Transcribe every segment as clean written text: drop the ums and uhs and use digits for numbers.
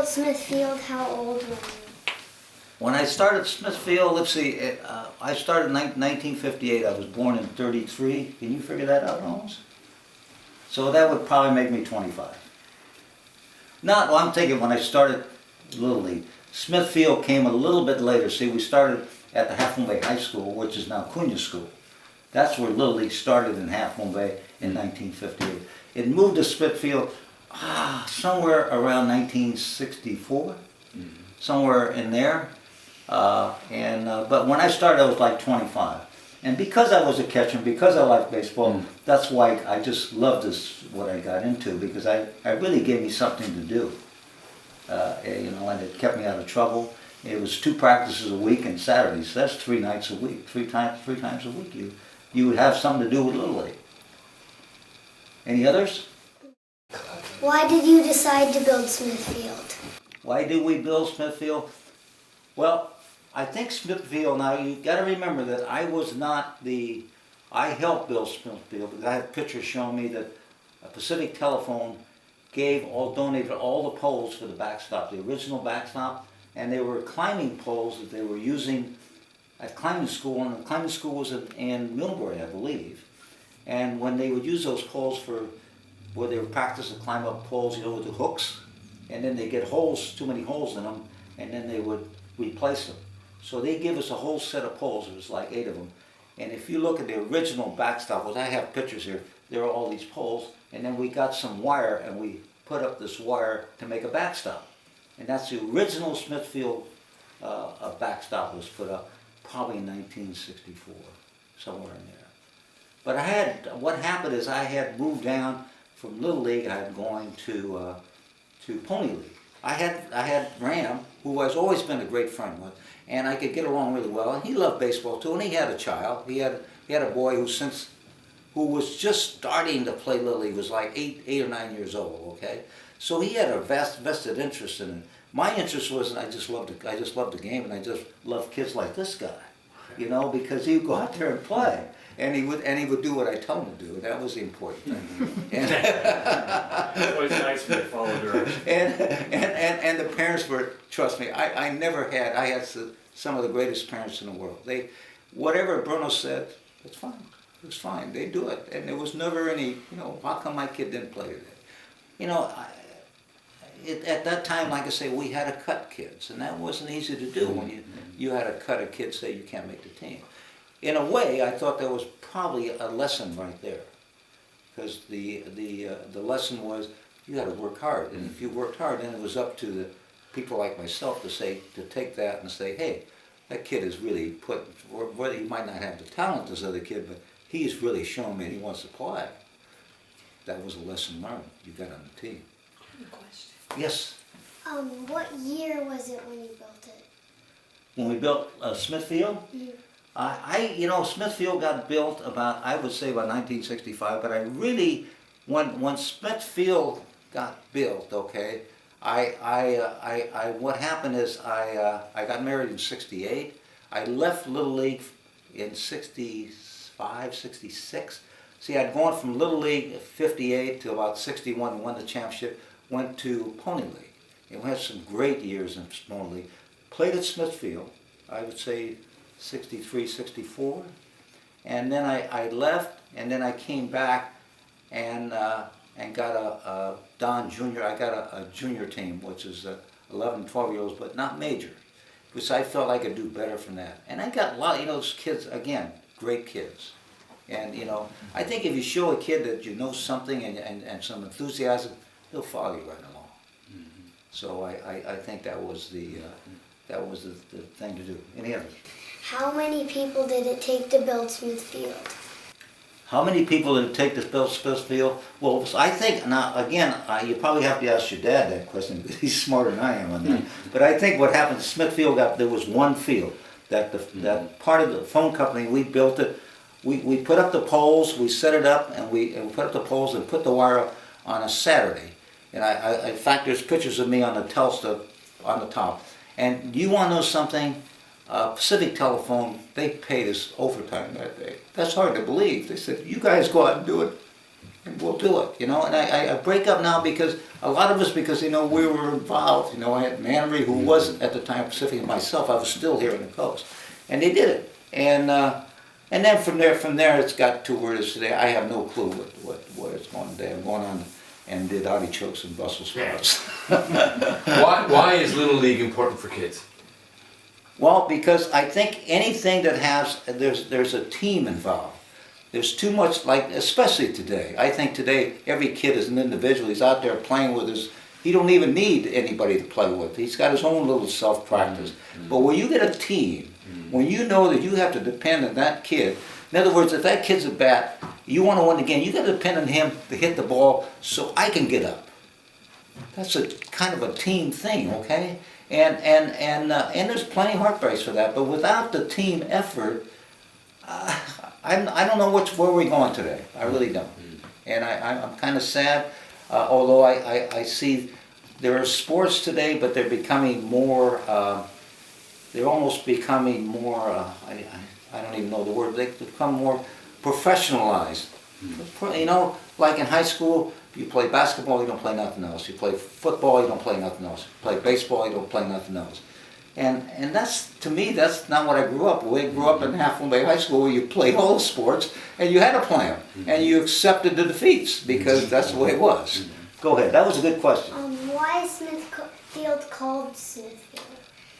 built Smithfield, how old were you? When I started Smithfield, let's see, I started in 1958. I was born in 33. Can you figure that out, Holmes? So that would probably make me 25. Not, well, I'm thinking when I started Little League. Smithfield came a little bit later. See, we started at the Half Moon Bay High School, which is now Cunha School. That's where Little League started in Half Moon Bay in 1958. It moved to Smithfield somewhere around 1964, somewhere in there. But when I started, I was like 25. And because I was a catcher, and because I liked baseball, that's why I just loved this, what I got into, because I really gave me something to do. And it kept me out of trouble. It was 2 practices a week and Saturdays. That's 3 nights a week, three times a week. You would have something to do with Little League. Any others? Why did you decide to build Smithfield? Why did we build Smithfield? Well, I think Smithfield, now you got to remember that I helped build Smithfield because I have pictures showing me that Pacific Telephone donated all the poles for the backstop, the original backstop, and they were climbing poles that they were using at climbing school, and the climbing school was in Millbury, I believe. And when they would use those poles where they would practice to climb up poles, with the hooks, and then they get too many holes in them, and then they would replace them. So they give us a whole set of poles. It was like 8 of them. And if you look at the original backstop, I have pictures here, there are all these poles, and then we got some wire and we put up this wire to make a backstop. And that's the original Smithfield backstop was put up probably in 1964, somewhere in there. But what happened is I had moved down from Little League, I had gone to Pony League. I had Ram, who I've always been a great friend with, and I could get along really well, and he loved baseball too, and he had a child. He had a boy who was just starting to play Little League, was like 8 or 9 years old, okay? So he had a vested interest in it. My interest was, I just loved the game, and I just loved kids like this guy, because he would go out there and play. And he would do what I told him to do. That was the important thing. It's always nice when they follow directions. And the parents were, trust me, I had some of the greatest parents in the world. Whatever Bruno said, it's fine. It was fine. They do it. And there was never any, how come my kid didn't play today? At that time, like I say, we had to cut kids, and that wasn't easy to do when you had to cut a kid, say you can't make the team. In a way, I thought there was probably a lesson right there, because the lesson was you had to work hard, and if you worked hard, then it was up to the people like myself to take that and say, hey, that kid is really whether he might not have the talent as other kid, but he's really shown me he wants to play. That was a lesson learned. You got on the team. I have a question. Yes. What year was it when you built it? When we built Smithfield. Smithfield got built about, I would say about 1965, but I really, when Smithfield got built, okay, what happened is I got married in 68. I left Little League in 65, 66. See, I'd gone from Little League 58 to about 61, won the championship, went to Pony League. And we had some great years in Pony League. Played at Smithfield, I would say 63, 64, and then I left, and then I came back and got a Don Junior. I got a junior team, which is 11, 12-year-olds, but not major, because I felt I could do better from that. And I got a lot, those kids, again, great kids. And I think if you show a kid that you know something and some enthusiasm, they'll follow you right along. Mm-hmm. So I think that was the thing to do. Any others? How many people did it take to build Smithfield? How many people did it take to build Smithfield? Well, I think, now again, you probably have to ask your dad that question, because he's smarter than I am on that. But I think what happened, Smithfield there was one field, that part of the phone company, we built it, we put up the poles, we set it up, and we put up the poles and put the wire up on a Saturday. And in fact, there's pictures of me on the Telstra on the top. And you want to know something? Pacific Telephone, they paid us overtime that day. That's hard to believe. They said, you guys go out and do it. and we'll do it, you know. And I break up now because a lot of us, because, you know, we were involved. You know, I had Mannery, who was at the time Pacific, and myself. I was still here on the coast, and they did it. And then from there, it's got to where it is today. I have no clue what it's going today. I'm going on and did artichokes and Brussels sprouts. Why is Little League important for kids? Well, because I think anything that has, there's a team involved. There's too much, like, especially today. I think today every kid is an individual. He's out there playing with he don't even need anybody to play with. He's got his own little self-practice. But when you get a team, when you know that you have to depend on that kid, in other words, if that kid's a bat, you want to win the game, you got to depend on him to hit the ball so I can get up. That's a kind of a team thing, okay? And there's plenty of heartbreaks for that. But without the team effort, I don't know where we're going today. I really don't. And I'm kind of sad, although I see there are sports today, but they're becoming more, they're almost becoming more, I don't even know the word, they become more professionalized. You know, like in high school, you play basketball, you don't play nothing else. You play football, you don't play nothing else. You play baseball, you don't play nothing else. And that's, to me, that's not what I grew up with. I grew up in Half-Moon Bay High School where you played all the sports and you had to play them. And you accepted the defeats because that's the way it was. Go ahead, that was a good question. Why is Smithfield called Smithfield?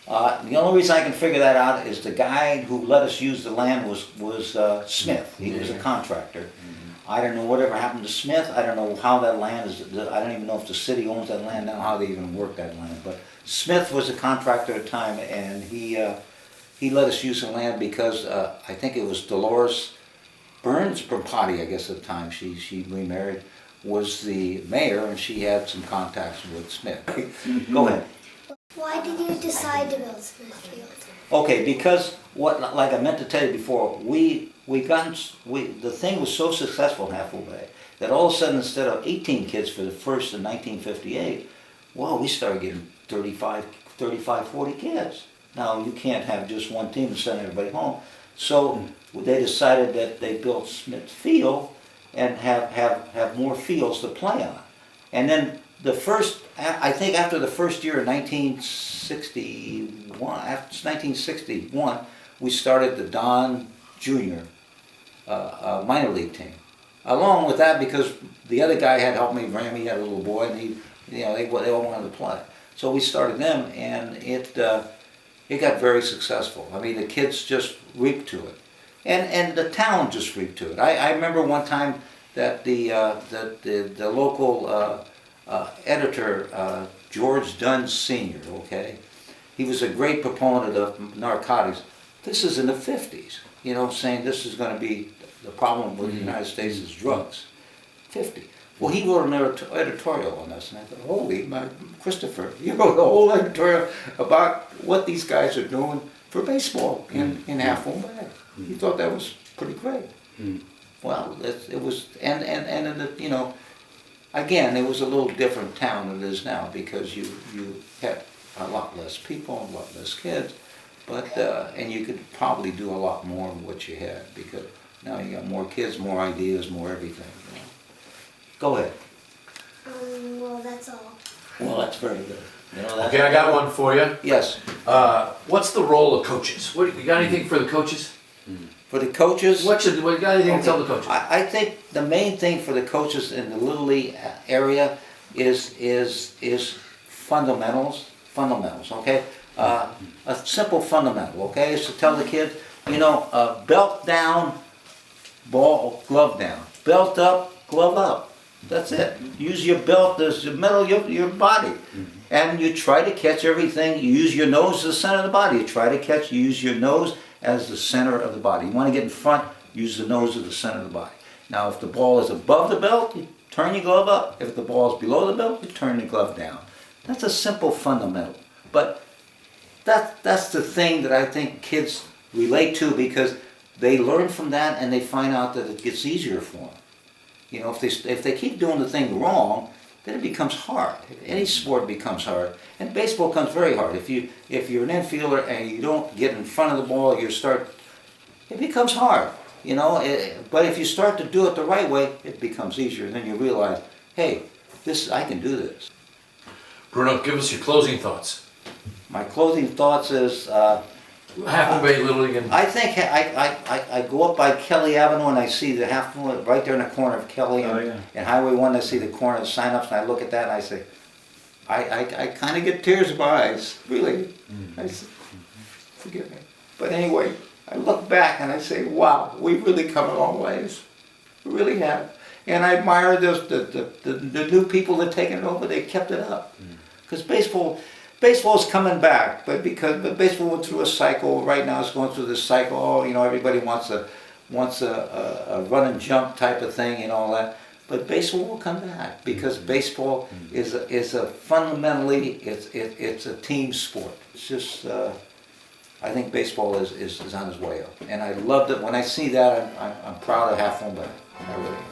The only reason I can figure that out is the guy who let us use the land was Smith. He was a contractor. I don't know whatever happened to Smith. I don't know how that land is. I don't even know if the city owns that land now, how they even work that land. But Smith was a contractor at the time, and he let us use the land because I think it was Dolores Burns Brampati, I guess at the time, she remarried, was the mayor, and she had some contacts with Smith. Go ahead. Why did you decide to build Smithfield? Okay, because like I meant to tell you before, the thing was so successful in Half-Moon Bay that all of a sudden, instead of 18 kids for the first in 1958, well, we started getting 35, 40 kids. Now, you can't have just one team and send everybody home. So they decided that they built Smith Field and have more fields to play on. And then I think after the first year in 1961, we started the Don Junior minor league team. Along with that, because the other guy had helped me, Ram, he had a little boy, and they all wanted to play. So we started them, and it got very successful. I mean, the kids just reaped to it, and the town just reaped to it. I remember one time that the local editor, George Dunn Sr., okay, he was a great proponent of narcotics. This is in the 50s, you know, saying this is going to be the problem with the United States is drugs. 50. Well, he wrote an editorial on this, and I thought, holy, Christopher, you wrote a whole editorial about what these guys are doing for baseball in Half-Moon Bay. He thought that was pretty great. Well, it was, and you know, again, it was a little different town than it is now because you had a lot less people, a lot less kids, but and you could probably do a lot more than what you had because now you got more kids, more ideas, more everything. You know. Go ahead. Well, that's all. Well, that's very good. You know, Okay, I got one for you. Yes. What's the role of coaches? You got anything for the coaches? For the coaches, You got anything to tell the coaches? I think the main thing for the coaches in the Little League area is fundamentals. Fundamentals, okay? A simple fundamental, okay, is to tell the kids, you know, belt down, ball, glove down. Belt up, glove up. That's it. Use your belt as the middle of your body. And you try to catch everything. You use your nose as the center of the body. You use your nose as the center of the body. You want to get in front, use the nose as the center of the body. Now, if the ball is above the belt, you turn your glove up. If the ball is below the belt, you turn your glove down. That's a simple fundamental. But that's the thing that I think kids relate to because they learn from that and they find out that it gets easier for them. You know, if they keep doing the thing wrong, then it becomes hard. Any sport becomes hard, and baseball becomes very hard. If you're an infielder and you don't get in front of the ball, it becomes hard. You know, but if you start to do it the right way, it becomes easier. Then you realize, hey, I can do this. Bruno, give us your closing thoughts. My closing thoughts is, Half Bay Little League and I think I go up by Kelly Avenue and I see the Half Moon right there in the corner of Kelly and Highway 1. I see the corner of the sign-ups and I look at that and I say, I kind of get tears in my eyes, really. I say, forgive me. But anyway, I look back and I say, wow, we've really come a long ways. We really have. And I admire the new people that taken it over. They kept it up. Because baseball's coming back, but baseball went through a cycle. Right now it's going through this cycle. Oh, you know, everybody wants a run and jump type of thing and all that. But baseball will come back because baseball is a fundamentally it's a team sport. It's just I think baseball is on its way up, and I love it when I see that. I'm proud of Half Moon Bay. I really am.